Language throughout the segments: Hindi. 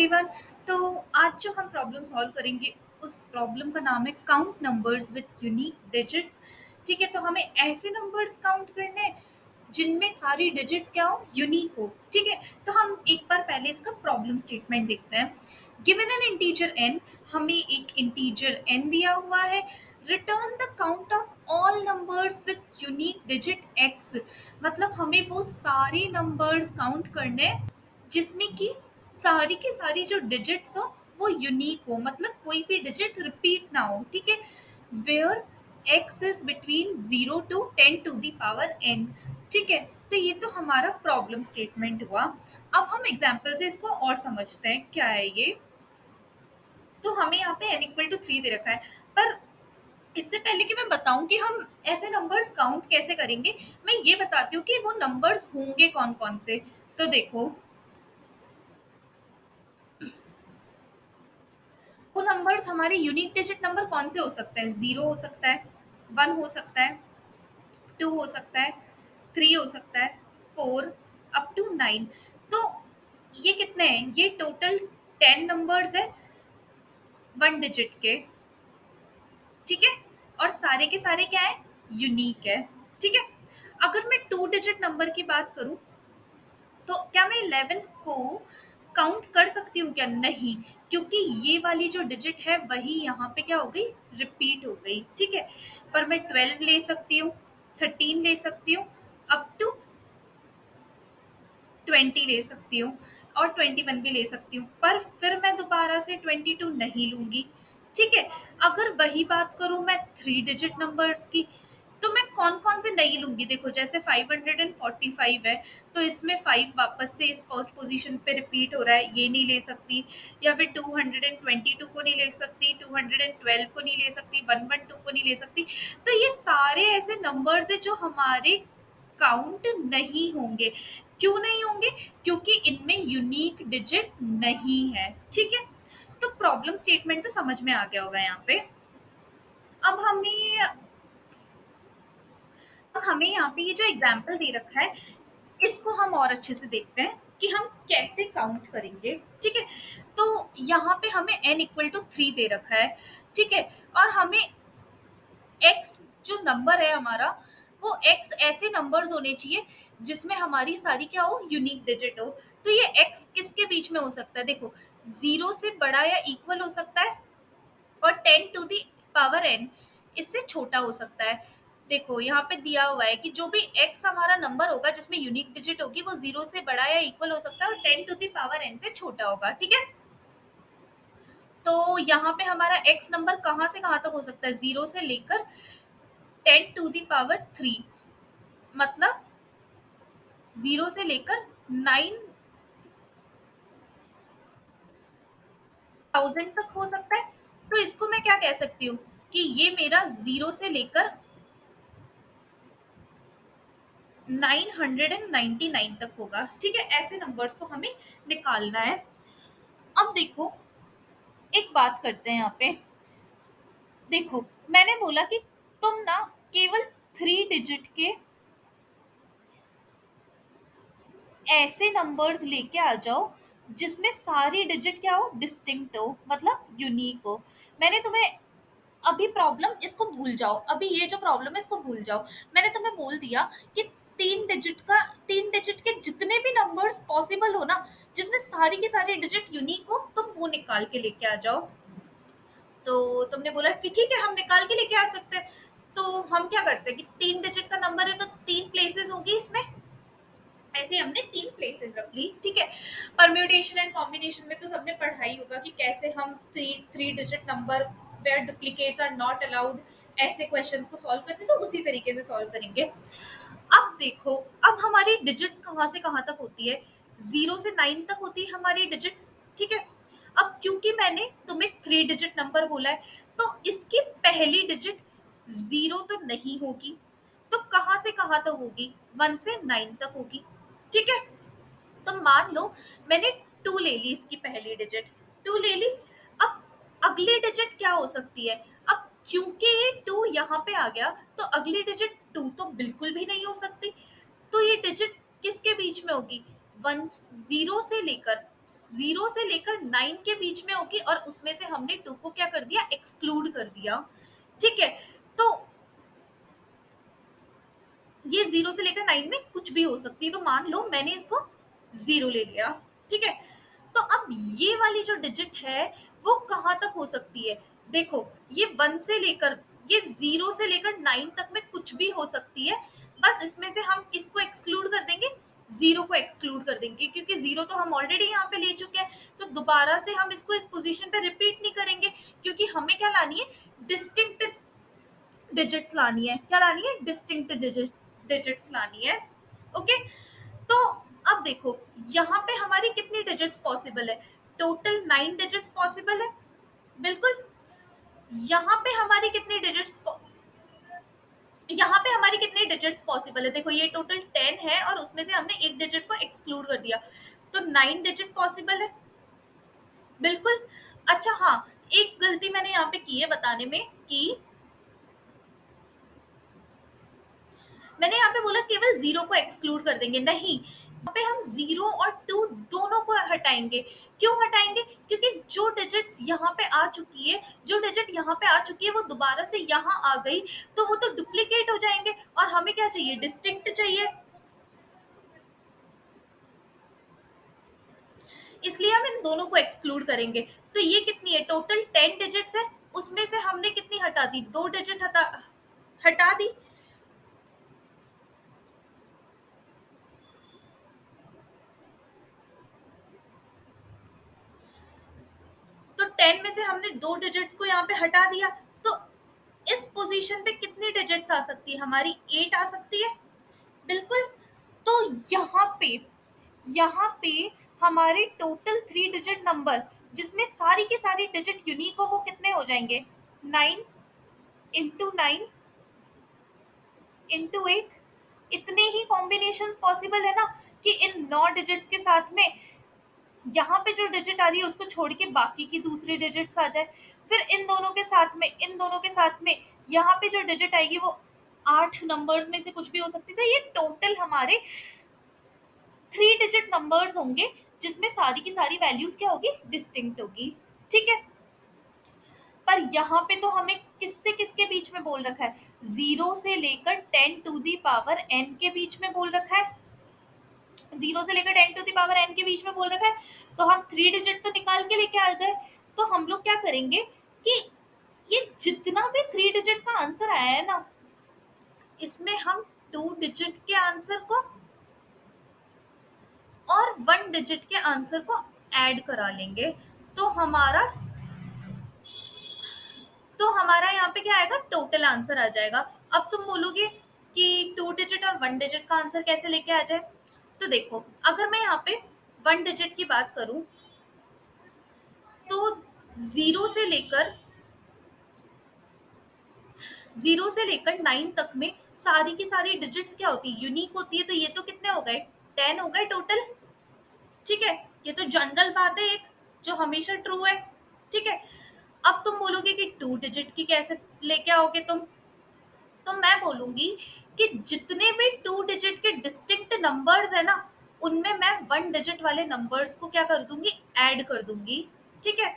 एवरीवन। तो आज जो हम प्रॉब्लम सॉल्व करेंगे उस प्रॉब्लम का नाम है count numbers with unique digits. ठीक है, तो हमें ऐसे नंबर्स काउंट करने हैं जिनमें सारी डिजिट्स क्या हो, यूनिक हो। ठीक है, तो हम एक बार पहले इसका प्रॉब्लम स्टेटमेंट देखते हैं। गिवन एन इंटीजर n, हमें एक इंटीजर n दिया हुआ है। Return the count of all numbers with unique digit x, मतलब हमें वो सारे नंबर्स काउंट करने हैं जिसमें कि सारी की सारी जो डिजिट्स हो वो यूनिक हो, मतलब कोई भी डिजिट रिपीट ना हो। ठीक है, where X is between 0 to 10 to the power n। ठीक है, तो ये तो हमारा प्रॉब्लम स्टेटमेंट हुआ। अब हम एग्जाम्पल से इसको और समझते हैं क्या है ये। तो हमें यहाँ पे n = 3 दे रखा है, पर इससे पहले कि मैं बताऊं कि हम ऐसे नंबर्स काउंट कैसे करेंगे, मैं ये बताती हूँ कि वो नंबर्स होंगे कौन कौन से। तो देखो, वो नंबर्स हमारे यूनिक डिजिट नंबर कौन से हो सकते हैं? 0 हो सकता है, 1 हो सकता है, 2 हो सकता है, 3 हो सकता है, 4 अप टू 9। तो ये कितने हैं? ये टोटल 10 नंबर्स है 1 डिजिट के। ठीक है, और सारे के सारे क्या है? यूनिक है। ठीक है, अगर मैं 2 डिजिट नंबर की बात करूं तो क्या मैं 11 को काउंट कर सकती हूँ क्या? नहीं, क्योंकि ये वाली जो डिजिट है वही यहाँ पे क्या हो गई? रिपीट हो गई। ठीक है, पर मैं 12 ले सकती हूँ, 13 ले सकती हूँ, अप टू 20 ले सकती हूँ, और 21 भी ले सकती हूँ, पर फिर मैं दोबारा से 22 नहीं लूंगी। ठीक है, अगर वही बात करूँ मैं 3 डिजिट नंबर्स की, तो मैं कौन कौन से नहीं लूंगी? देखो, जैसे 545 है, तो इसमें 5 वापस से इस फर्स्ट पोजीशन पे रिपीट हो रहा है, ये नहीं ले सकती। या फिर 222 को नहीं ले सकती, 212 को नहीं ले सकती, 112 को नहीं ले सकती। तो ये सारे ऐसे नंबर्स है जो हमारे काउंट नहीं होंगे। क्यों नहीं होंगे? क्योंकि इनमें यूनिक डिजिट नहीं है। ठीक है, तो प्रॉब्लम स्टेटमेंट तो समझ में आ गया होगा यहाँ पे। अब हमें अब हमें यहाँ पे ये जो एग्जाम्पल दे रखा है इसको हम और अच्छे से देखते हैं कि हम कैसे काउंट करेंगे। ठीक है, तो यहाँ पे हमें n = 3 दे रखा है। ठीक है, और हमें एक्स जो नंबर है हमारा, वो एक्स ऐसे नंबर्स होने चाहिए जिसमें हमारी सारी क्या हो? यूनिक डिजिट हो। तो ये एक्स किसके बीच में हो सकता है? देखो, 0 से बड़ा या इक्वल हो सकता है, और 10 to the power n इससे छोटा हो सकता है। देखो, यहाँ पे दिया हुआ है कि जो भी एक्स हमारा नंबर होगा जिसमें यूनिक डिजिट होगी वो 0 से बड़ा या इक्वल हो सकता है और 10 to the power n से छोटा होगा। ठीक है, तो यहाँ पे हमारा एक्स नंबर कहाँ से कहाँ तक हो सकता है? 0 से लेकर 10 to the power 3, मतलब 0 से लेकर 9000 तक हो सकता है। तो इसको मैं क्या कह सकती हूँ कि ये मेरा 0 से लेकर 999 तक होगा। ठीक है, ऐसे नंबर्स को हमें निकालना है। अब देखो, एक बात करते हैं यहाँ पे। देखो, मैंने बोला कि तुम ना केवल 3 डिजिट के ऐसे नंबर्स लेके आ जाओ जिसमें सारी डिजिट क्या हो? डिस्टिंक्ट हो, मतलब यूनिक हो। मैंने तुम्हें अभी प्रॉब्लम इसको भूल जाओ, अभी ये जो प्रॉब्लम है इसको भूल जाओ। मैंने तुम्हें बोल दिया कि 3 डिजिट के जितने भी नंबर्स पॉसिबल हो ना, जिसमें सारी की सारी डिजिट यूनिक हो, तुम वो निकाल के लेके आ जाओ। तो तुमने बोला कि ठीक है, हम निकाल के लेके आ सकते हैं। तो हम क्या करते हैं कि 3 डिजिट का नंबर है तो 3 प्लेसेस होगी इसमें। ऐसे हमने 3 प्लेसेस रख ली। ठीक है, परम्यूटेशन एंड कॉम्बिनेशन में तो सबने पढ़ा ही होगा कि कैसे हम three digit number where duplicates are not allowed ऐसे क्वेश्चंस को सॉल्व करते, तो उसी तरीके से सॉल्व करेंगे। अब देखो, अब हमारी डिजिट्स कहाँ से कहाँ तक होती है? 0 से 9 तक होती है हमारी डिजिट्स। ठीक है, अब क्योंकि मैंने तुम्हें 3 डिजिट नंबर बोला है, तो इसकी पहली डिजिट 0 तो नहीं होगी, तो कहाँ से कहाँ तक होगी? 1 से 9 तक होगी। ठीक है, तो मान लो मैंने 2 ले ली, इसकी पहली डिजिट 2 ले ली। अब अगली डिजिट क्या हो सकती है? अब क्योंकि ये 2 यहाँ पे आ गया, तो अगली डिजिट 2 तो बिल्कुल भी नहीं हो सकती। तो ये डिजिट किसके बीच में होगी? 10 से लेकर जीरो से लेकर 9 के बीच में होगी और उसमें से हमने 2 को क्या कर दिया, एक्सक्लूड कर दिया। ठीक है, तो ये 0 से लेकर 9 में कुछ भी हो सकती है, तो मान लो मैंने इसको 0 ले लिया। ठीक है, तो अब ये वाली जो डिजिट है वो कहाँ तक हो सकती है? देखो, ये 1 से लेकर, ये 0 से लेकर 9 तक में कुछ भी हो सकती है। बस इसमें से हम किसको एक्सक्लूड कर देंगे? 0 को एक्सक्लूड कर देंगे, क्योंकि 0 तो हम ऑलरेडी यहाँ पे ले चुके हैं। तो दोबारा से हम इसको इस पोजीशन पे रिपीट नहीं करेंगे, क्योंकि हमें क्या लानी है, डिस्टिंक्ट डिजिट्स लानी है। क्या लानी है? डिस्टिंक्ट डिजिट्स लानी है। ओके, तो अब देखो यहाँ पे हमारी कितनी डिजिट्स पॉसिबल है? टोटल 9 डिजिट्स पॉसिबल है, बिल्कुल। यहाँ पे हमारी कितनी डिजिट्स, यहाँ पे हमारी कितनी डिजिट्स पॉसिबल है? देखो, ये टोटल 10 है और उसमें से हमने एक डिजिट को एक्सक्लूड कर दिया, तो 9 डिजिट पॉसिबल है, बिल्कुल। अच्छा हाँ, एक गलती मैंने यहाँ पे की है बताने में, कि मैंने यहाँ पे बोला केवल 0 को एक्सक्लूड कर देंगे, नहीं, यहाँ पे हम 0 और 2 दोनों को हटाएंगे। क्यों हटाएंगे? क्योंकि जो डिजिट्स यहाँ पे आ चुकी है, जो डिजिट यहाँ पे आ चुकी है वो दोबारा से यहाँ आ गई, तो वो तो डुप्लीकेट हो जाएंगे, और हमें क्या चाहिए? डिस्टिंक्ट चाहिए। इसलिए हम इन दोनों को एक्सक्लूड करेंगे। तो ये कितनी है? टोटल 10 डिजिट्स है, उसमें से हमने कितनी हटा दी? 2 डिजिट हटा दी। तो 10 में से हमने 2 डिजिट्स को यहाँ पे हटा दिया, तो इस पोजीशन पे कितनी डिजिट्स आ सकती है हमारी? 8 आ सकती है, बिल्कुल। तो यहाँ पे हमारे टोटल 3 डिजिट नंबर, जिसमें सारी की सारी डिजिट यूनिक हो, वो कितने हो जाएंगे? 9 इंटू 9 इंटू 8। इतने ही कॉम्बिनेशंस पॉसिबल है ना, कि इन 9 डिजिट्स के साथ में यहाँ पे जो डिजिट आ रही है उसको छोड़ के बाकी की दूसरी डिजिट्स आ जाए। फिर इन दोनों के साथ में, इन दोनों के साथ में यहाँ पे जो डिजिट आएगी वो 8 नंबर्स में से कुछ भी हो सकती है। ये टोटल हमारे 3 डिजिट नंबर्स होंगे, जिसमें सारी की सारी वैल्यूज क्या होगी? डिस्टिंक्ट होगी। ठीक है, पर यहाँ पे तो हमें किससे किसके बीच में बोल रखा है? 0 से लेकर 10 टू दी पावर n के बीच में बोल रखा है। 0 से लेकर 10 टू दी पावर n के बीच में बोल रखा है, तो हम 3 डिजिट तो निकाल के लेके आ गए। तो हम लोग क्या करेंगे कि ये जितना भी 3 डिजिट का आंसर आया है ना, इसमें हम 2 डिजिट के आंसर को और 1 डिजिट के आंसर को ऐड करा लेंगे। तो हमारा यहाँ पे क्या आएगा? टोटल आंसर आ जाएगा। अब तुम बोलोगे कि 2 डिजिट और 1 डिजिट का आंसर कैसे लेके आ जाए? तो देखो, अगर मैं यहाँ पे 1 डिजिट की बात करूं, तो 0 से लेकर 9 तक में सारी की सारी डिजिट्स क्या होती है? यूनिक होती है। तो ये तो कितने हो गए? 10 हो गए टोटल। ठीक है, ये तो जनरल बात है एक, जो हमेशा ट्रू है। ठीक है, अब तुम बोलोगे कि 2 डिजिट की कैसे लेके आओगे तुम? तो मैं बोलूंगी कि जितने भी 2 डिजिट के डिस्टिंक्ट नंबर्स है ना, उनमें मैं 1 डिजिट वाले नंबर्स को क्या कर दूंगी? ऐड कर दूंगी। ठीक है,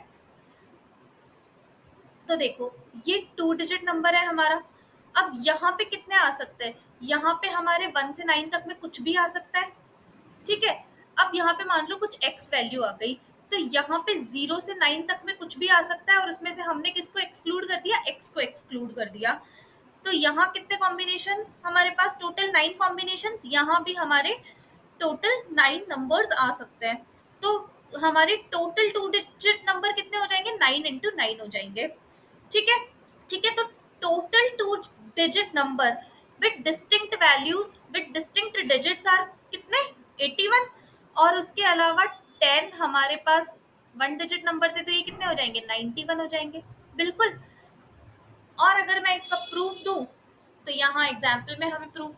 तो देखो, ये 2 डिजिट नंबर है हमारा। अब यहाँ पे कितने आ सकते हैं? यहाँ पे हमारे 1 से 9 तक में कुछ भी आ सकता है। ठीक है, अब यहाँ पे मान लो कुछ x वैल्यू आ गई, तो यहाँ पे 0 से 9 तक में कुछ भी आ सकता है, और उसमें से हमने किसको एक्सक्लूड कर दिया? x को एक्सक्लूड कर दिया। तो यहाँ कितने कॉम्बिनेशंस हमारे पास? Total 9 combinations. यहाँ भी हमारे टोटल 9 नंबर्स आ सकते हैं। तो हमारे टोटल 2 डिजिट नंबर कितने हो जाएंगे? 9 इंटू 9 हो जाएंगे। ठीक है, ठीक है, तो total 2 digit number with distinct values with distinct digits are कितने? 81। और उसके अलावा 10 हमारे पास 1 डिजिट नंबर थे, तो ये कितने हो जाएंगे? 91 हो जाएंगे, बिल्कुल। और अगर मैं इसका प्रूफ दूं, तो यहाँ एग्जाम्पल में हमें प्रूफ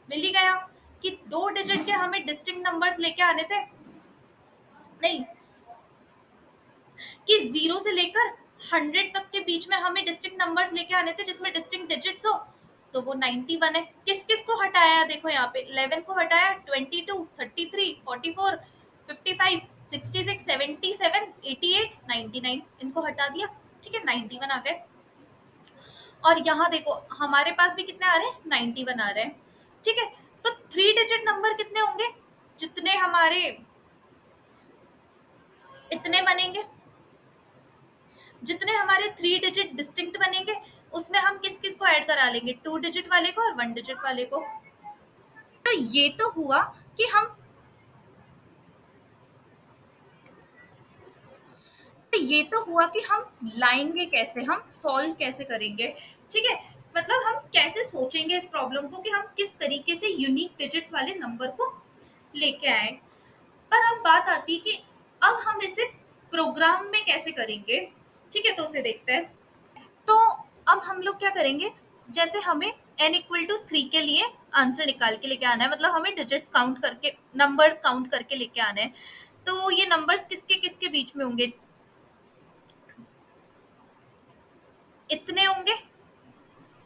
मिल ही गया कि 2 डिजिट के हमें डिस्टिंक्ट नंबर्स लेके आने थे। नहीं, कि 0 से लेकर 100 तक के बीच में हमें डिस्टिंक्ट नंबर्स लेके आने थे, जिसमें डिस्टिंक्ट डिजिट्स हो। तो वो 91 है। किस किस को हटाया? देखो यहाँ पे 11 को हटाया, 22, 33, 44, 55, 66, 77, 88, 99, इनको हटा दिया। ठीक है, 91 आ गए। और यहाँ देखो हमारे पास भी कितने आ रहे हैं, 91 आ रहे हैं। ठीक है, तो 3 डिजिट नंबर कितने होंगे, जितने हमारे इतने बनेंगे, जितने हमारे 3 डिजिट डिस्टिंक्ट बनेंगे, उसमें हम किस किस को ऐड करा लेंगे, 2 डिजिट वाले को और 1 डिजिट वाले को। तो ये तो हुआ कि हम, तो ये तो हुआ कि हम लाएंगे कैसे, हम सॉल्व कैसे करेंगे। ठीक है, मतलब हम कैसे सोचेंगे इस प्रॉब्लम को कि हम किस तरीके से यूनिक डिजिट्स वाले नंबर को लेके आए। पर अब बात आती है कि अब हम इसे प्रोग्राम में कैसे करेंगे। ठीक है, तो उसे देखते हैं। तो अब हम लोग क्या करेंगे, जैसे हमें n = 3 के लिए आंसर निकाल के लेके आना है, मतलब हमें डिजिट्स काउंट करके, नंबर्स काउंट करके लेके आना है। तो ये नंबर्स किसके किसके बीच में होंगे, इतने होंगे।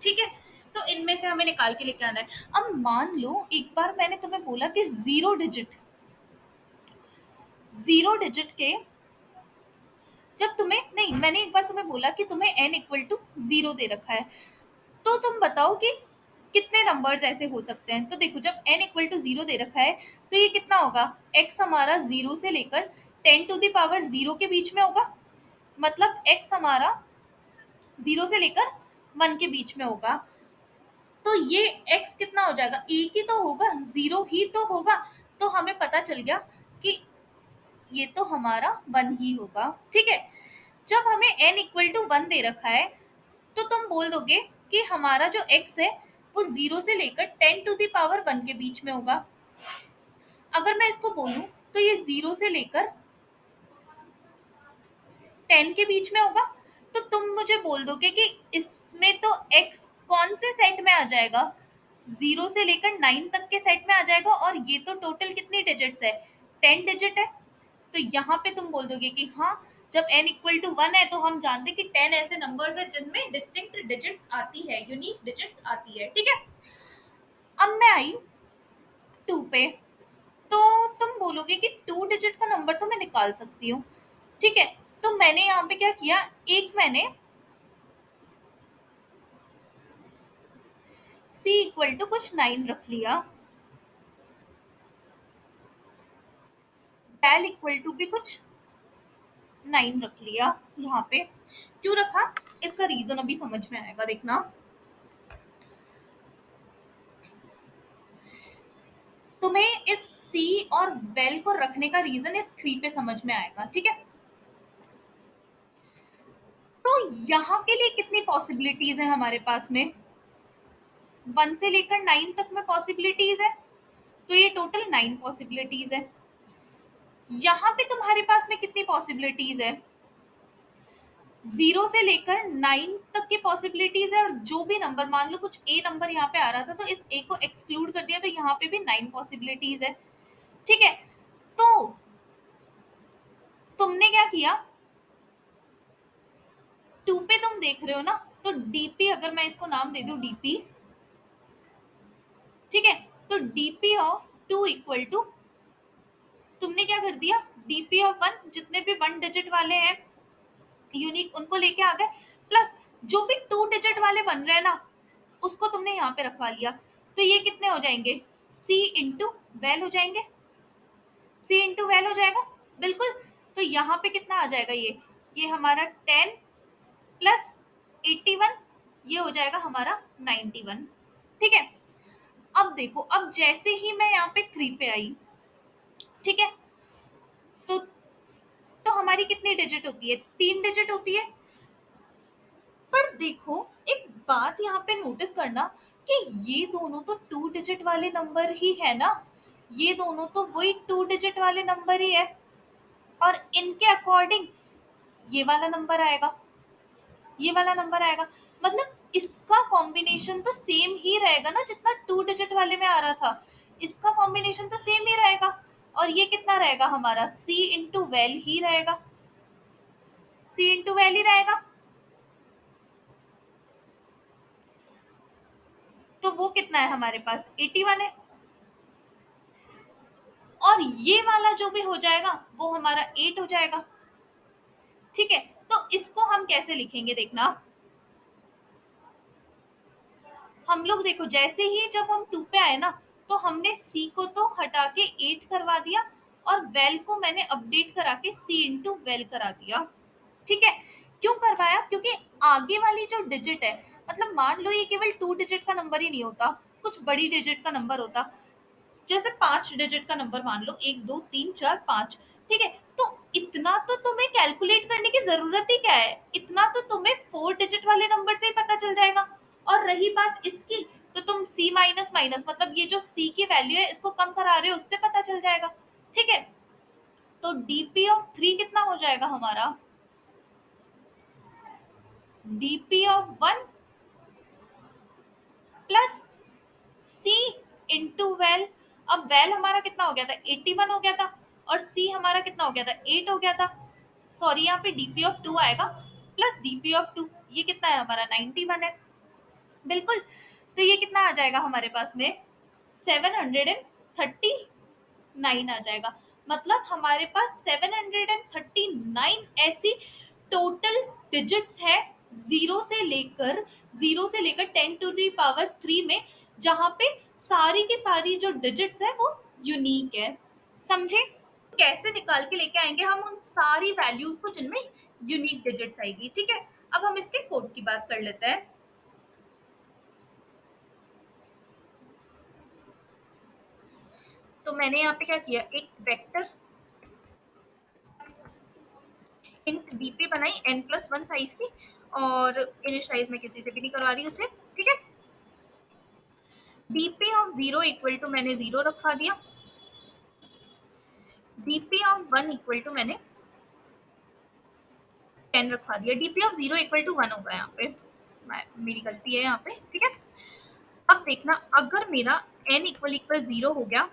ठीक है, तो इनमें से हमें निकाल के लेके आना है। अब मान लो एक बार मैंने तुम्हें बोला कि जीरो डिजिट के, जब तुम्हें नहीं, मैंने एक बार तुम्हें बोला कि तुम्हें n = 0 दे रखा है, तो तुम बताओ कि कितने नंबर्स ऐसे हो सकते हैं। तो देखो जब n = 0 दे रखा है, तो ये कितना होगा, x हमारा 0 से लेकर 10⁻0 के बीच में होगा, मतलब x हमारा 0 से लेकर 1 के बीच में होगा। तो ये x कितना हो जाएगा, एक ही तो होगा, 0 ही तो होगा। तो हमें पता चल गया कि ये तो हमारा 1 ही होगा। ठीक है, जब हमें n = 1 दे रखा है, तो तुम बोल दोगे कि हमारा जो x है वो 0 से लेकर 10⁻1 के बीच में होगा। अगर मैं इसको बोलूं तो ये 0 से लेकर 10 के बीच में होगा। तो तुम मुझे बोल दोगे कि इसमें तो x कौन से सेट में आ जाएगा, 0 से लेकर 9 तक के सेट में आ जाएगा, और ये तो टोटल कितनी डिजिट्स है, 10 डिजिट है। तो यहाँ पे तुम बोल दोगे कि हाँ, जब n = 1 है तो हम जानते हैं कि 10 ऐसे नंबर्स है जिनमें डिस्टिंक्ट डिजिट्स आती है, यूनिक डिजिट्स आती है। ठीक है, अब मैं आई 2 पे। तो तुम बोलोगे कि 2 डिजिट का नंबर तो मैं निकाल सकती हूँ। ठीक है, तो मैंने यहाँ पे क्या किया, एक मैंने c = कुछ 9 रख लिया, del = भी कुछ 9 रख लिया। यहाँ पे क्यों रखा, इसका रीजन अभी समझ में आएगा, देखना। तुम्हें इस सी और बेल को रखने का रीजन इस 3 पे समझ में आएगा। ठीक है, तो यहाँ के लिए कितनी पॉसिबिलिटीज है हमारे पास में, 1 से लेकर 9 तक में पॉसिबिलिटीज है, तो ये टोटल 9 पॉसिबिलिटीज है। यहाँ पे तुम्हारे पास में कितनी पॉसिबिलिटीज है, 0 से लेकर 9 तक की पॉसिबिलिटीज है, और जो भी नंबर, मान लो कुछ ए नंबर यहाँ पे आ रहा था तो इस ए को एक्सक्लूड कर दिया, तो यहाँ पे भी 9 पॉसिबिलिटीज है। ठीक है, तो तुमने क्या किया, 2 पे तुम देख रहे हो ना, तो डीपी, अगर मैं इसको नाम दे दूं डीपी, ठीक है, तो डीपी ऑफ 2 = तुमने क्या कर दिया, डीपी ऑफ 1, जितने भी 1 डिजिट वाले हैं यूनिक, उनको लेके आ गए, प्लस जो भी 2 डिजिट वाले बन रहे हैं ना, उसको तुमने यहाँ पे रखवा लिया। तो ये कितने हो जाएंगे, c इंटू वैल हो जाएंगे, c इंटू वैल हो जाएगा, बिल्कुल। तो यहाँ पे कितना आ जाएगा, ये हमारा 10 प्लस 81, ये हो जाएगा हमारा 91। ठीक है, अब देखो, अब जैसे ही मैं यहाँ पे 3 पे आई, ठीक है, तो हमारी कितनी डिजिट होती है, 3 डिजिट होती है। पर देखो एक बात यहाँ पे नोटिस करना, कि ये दोनों तो 2 डिजिट वाले नंबर ही है ना, ये दोनों तो वही 2 डिजिट वाले नंबर ही है, और इनके अकॉर्डिंग ये वाला नंबर आएगा, ये वाला नंबर आएगा, मतलब इसका कॉम्बिनेशन तो सेम ही रहेगा ना, जितना 2 डिजिट वाले में आ रहा था, इसका कॉम्बिनेशन तो सेम ही रहेगा। और ये कितना रहेगा हमारा, c इंटू वेल ही रहेगा, c इंटू वेल ही रहेगा। तो वो कितना है हमारे पास, 81 है। और ये वाला जो भी हो जाएगा वो हमारा 8 हो जाएगा। ठीक है, तो इसको हम कैसे लिखेंगे देखना। हम लोग देखो जैसे ही जब हम 2 पे आए ना, तो हमने सी को तो हटा के 8 करवा दिया, और वेल को मैंने अपडेट करा के सी इंटू वेल करा दिया। ठीक है, क्यों करवाया, क्योंकि आगे वाली जो डिजिट है, मतलब मान लो ये केवल 2 डिजिट का नंबर ही नहीं होता, कुछ बड़ी डिजिट का नंबर होता, जैसे 5 डिजिट का नंबर मान लो, 1 2 3 4 5। ठीक है, तो इतना तो तुम्हें कैलकुलेट करने की जरूरत ही क्या है, इतना तो तुम्हें 4 डिजिट वाले नंबर से ही पता चल जाएगा। और रही बात इसकी, तो तुम सी माइनस माइनस, मतलब ये जो सी की वैल्यू है इसको कम करा रहे हो, उससे पता चल जाएगा। ठीक है, तो डीपी ऑफ 3 कितना हो जाएगा हमारा, DP of 1 plus C into well. अब वेल हमारा कितना हो गया था, 81 हो गया था, और सी हमारा कितना हो गया था, 8 हो गया था। सॉरी, यहाँ पे डीपी ऑफ 2 आएगा, प्लस डीपी ऑफ 2, ये कितना है हमारा, 91 है। बिल्कुल, तो ये कितना आ जाएगा हमारे पास में, 739 आ जाएगा। मतलब हमारे पास 739 ऐसी टोटल डिजिट्स है, जीरो से लेकर 10 to the power 3 में, जहां पे सारी की सारी जो डिजिट्स है वो यूनिक है। समझे, कैसे निकाल के लेके आएंगे हम उन सारी वैल्यूज को जिनमें यूनिक डिजिट्स आएगी। ठीक है, अब हम इसके कोड की बात कर लेते हैं। तो मैंने यहाँ पे क्या किया, एक वेक्टर इंट डीपी बनाई n+1 साइज की, और इनिशियलाइज में किसी से भी नहीं करवा रही उसे। ठीक है, डीपी ऑफ 0 इक्वल टू मैंने 0 रखवा दिया, डीपी ऑफ 1 इक्वल टू मैंने 10 रखवा दिया, डीपी ऑफ 0 इक्वल टू 1 होगा यहाँ पे, मेरी गलती है यहाँ पे। ठीक है, अब देखना, अगर मेरा n इक्वल इक्वल 0 हो गया,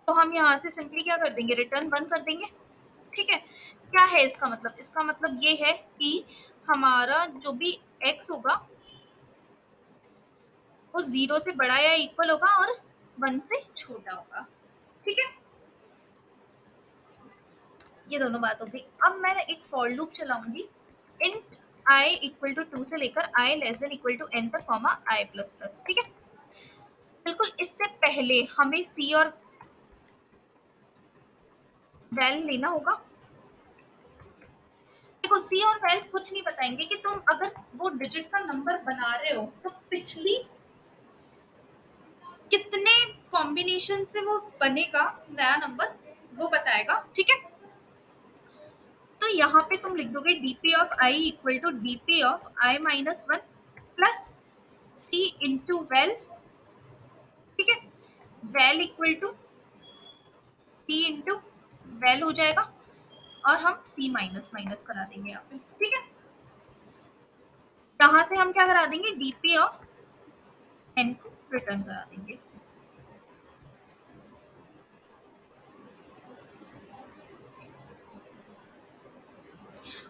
तो हम यहाँ से सिंपली क्या कर देंगे, रिटर्न 1 कर देंगे। ठीक है, क्या है इसका मतलब, इसका मतलब ये है कि हमारा जो भी x होगा वो 0 से बड़ा या इक्वल होगा और 1 से छोटा होगा। ठीक है, ये दोनों बात हो गई। अब मैं एक फॉर लूप चलाऊंगी, इंट i इक्वल टू 2 से लेकर i less than equal to n तक, कॉमा i प्लस प्लस। ठीक है, बिल्कुल, इससे पहले हमें c और वैल लेना होगा। देखो, सी और वैल कुछ नहीं बताएंगे कि तुम अगर वो डिजिट का नंबर बना रहे हो तो पिछली कितने कॉम्बिनेशन से वो बनेगा नया नंबर, वो बताएगा। ठीक है, तो यहाँ पे तुम लिख दोगे DP of I equal to DP of I minus 1 plus C into well. ठीक है, well equal to C into well हो जाएगा, और हम सी माइनस माइनस करा देंगे यहाँ पे। ठीक है, यहाँ से हम क्या करा देंगे, डीपी ऑफ एन को रिटर्न करा देंगे।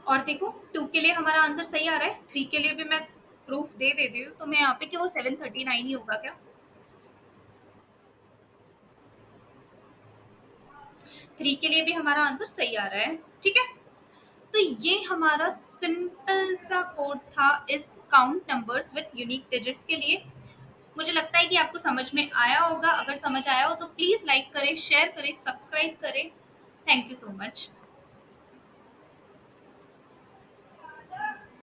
और देखो, 2 के लिए हमारा आंसर सही आ रहा है, 3 के लिए भी मैं प्रूफ दे देती हूँ तुम्हें यहाँ पे कि वो 739 ही होगा क्या। 3 के लिए भी हमारा आंसर सही आ रहा है। ठीक है, तो ये हमारा सिंपल सा कोड था इस count numbers with unique digits के लिए। मुझे लगता है कि आपको समझ में आया होगा। अगर समझ आया हो तो प्लीज लाइक करें, शेयर करें, सब्सक्राइब करें। Thank you so much.